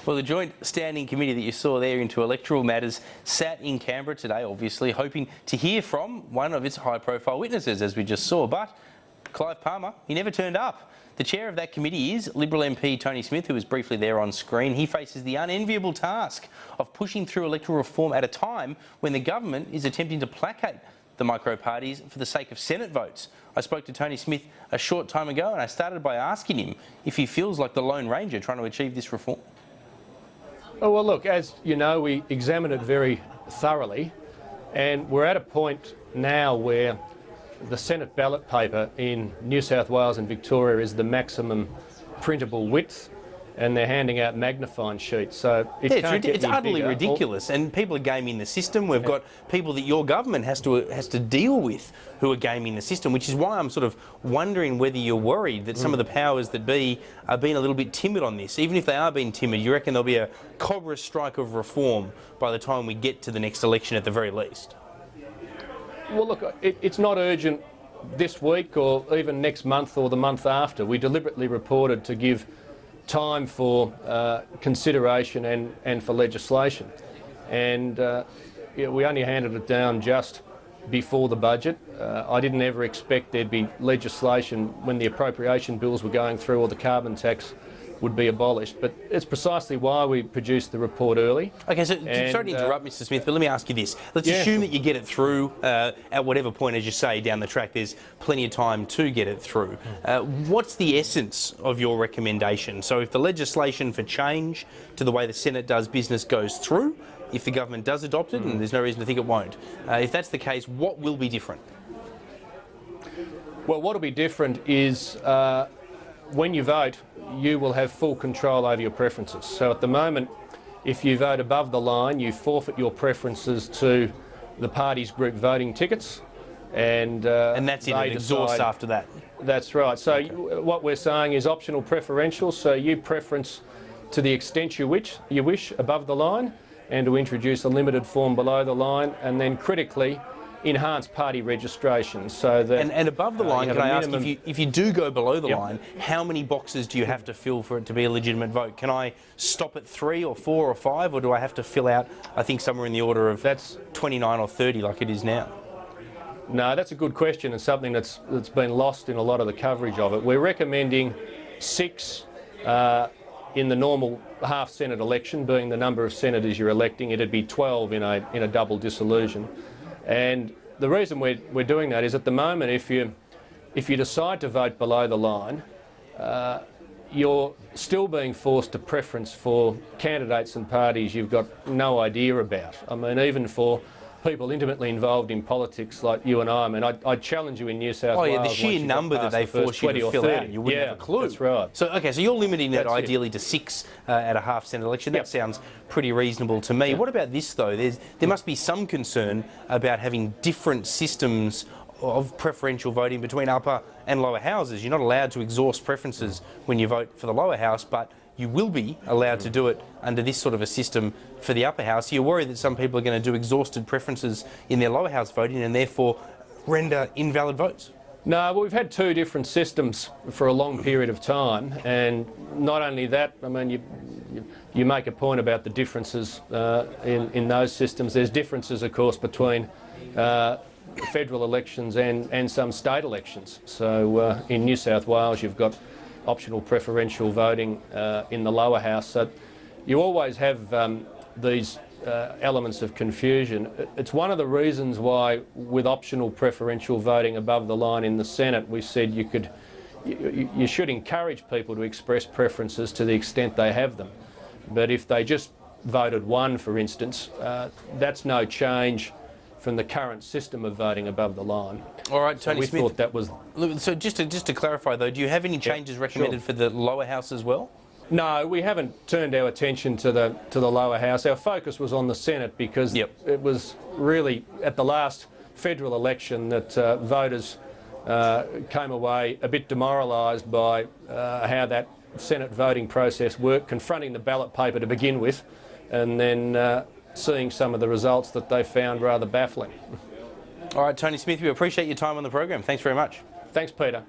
Well, the joint standing committee that you saw there into electoral matters sat in Canberra today, obviously, hoping to hear from one of its high-profile witnesses, as we just saw. But Clive Palmer, he never turned up. The chair of that committee is Liberal MP Tony Smith, who was briefly there on screen. He faces the unenviable task of pushing through electoral reform at a time when the government is attempting to placate the micro-parties for the sake of Senate votes. I spoke to Tony Smith a short time ago and I started by asking him if he feels like the Lone Ranger trying to achieve this reform. Oh, well, look, as you know, we examined it very thoroughly, and we're at a point now where the Senate ballot paper in New South Wales and Victoria is the maximum printable width, and they're handing out magnifying sheets. So it's utterly ridiculous, and people are gaming the system. We've got people that your government has to deal with who are gaming the system, which is why I'm sort of wondering whether you're worried that some of the powers that be are being a little bit timid on this. Even if they are being timid, you reckon there'll be a cobra strike of reform by the time we get to the next election at the very least? Well, look, it's not urgent this week or even next month or the month after. We deliberately reported to give time for consideration and for legislation. And we only handed it down just before the budget. I didn't ever expect there'd be legislation when the appropriation bills were going through or the carbon tax would be abolished, but it's precisely why we produced the report early. Okay, so sorry to interrupt, Mr. Smith, but let me ask you this. Let's assume that you get it through at whatever point, as you say, down the track. There's plenty of time to get it through. What's the essence of your recommendation? So if the legislation for change to the way the Senate does business goes through, if the government does adopt it, and there's no reason to think it won't, if that's the case, what will be different? Well, what will be different is when you vote, you will have full control over your preferences. So at the moment, if you vote above the line, you forfeit your preferences to the party's group voting tickets, and that's it. It exhausts after that. That's right. So what we're saying is optional preferential. So you preference to the extent you wish above the line, and to introduce a limited form below the line, and then critically enhanced party registration, so that and above the line, can I ask, if you do go below the line, how many boxes do you have to fill for it to be a legitimate vote? Can I stop at 3 or 4 or 5, or do I have to fill out, I think, somewhere in the order of 29 or 30 like it is now? No, that's a good question, and something that's been lost in a lot of the coverage of it. We're recommending 6 in the normal half Senate election, being the number of senators you're electing. It'd be 12 in a double dissolution. And the reason we're doing that is, at the moment, if you decide to vote below the line, you're still being forced to preference for candidates and parties you've got no idea about. I mean, even for people intimately involved in politics like you and I mean, I'd challenge you in New South Wales. Oh yeah, the sheer number that they force you to fill out, you wouldn't have a clue. That's right. So, okay, so you're limiting it ideally to 6 at a half Senate election. That sounds pretty reasonable to me. What about this though? There must be some concern about having different systems of preferential voting between upper and lower houses. You're not allowed to exhaust preferences when you vote for the lower house, but you will be allowed to do it under this sort of a system for the upper house. You're worried that some people are going to do exhausted preferences in their lower house voting and therefore render invalid votes. No, well, we've had 2 different systems for a long period of time, and not only that, I mean, you make a point about the differences in those systems. There's differences, of course, between federal elections and some state elections. So in New South Wales, you've got optional preferential voting in the lower house. So you always have these elements of confusion. It's one of the reasons why, with optional preferential voting above the line in the Senate, we said you should encourage people to express preferences to the extent they have them. But if they just voted 1, for instance, that's no change from the current system of voting above the line. All right, Tony Smith. Thought that was. So just to clarify though, do you have any changes recommended for the lower house as well? No, we haven't turned our attention to the lower house. Our focus was on the Senate because it was really at the last federal election that voters came away a bit demoralised by how that Senate voting process worked, confronting the ballot paper to begin with, and then seeing some of the results that they found rather baffling. All right, Tony Smith, we appreciate your time on the program. Thanks very much. Thanks, Peter.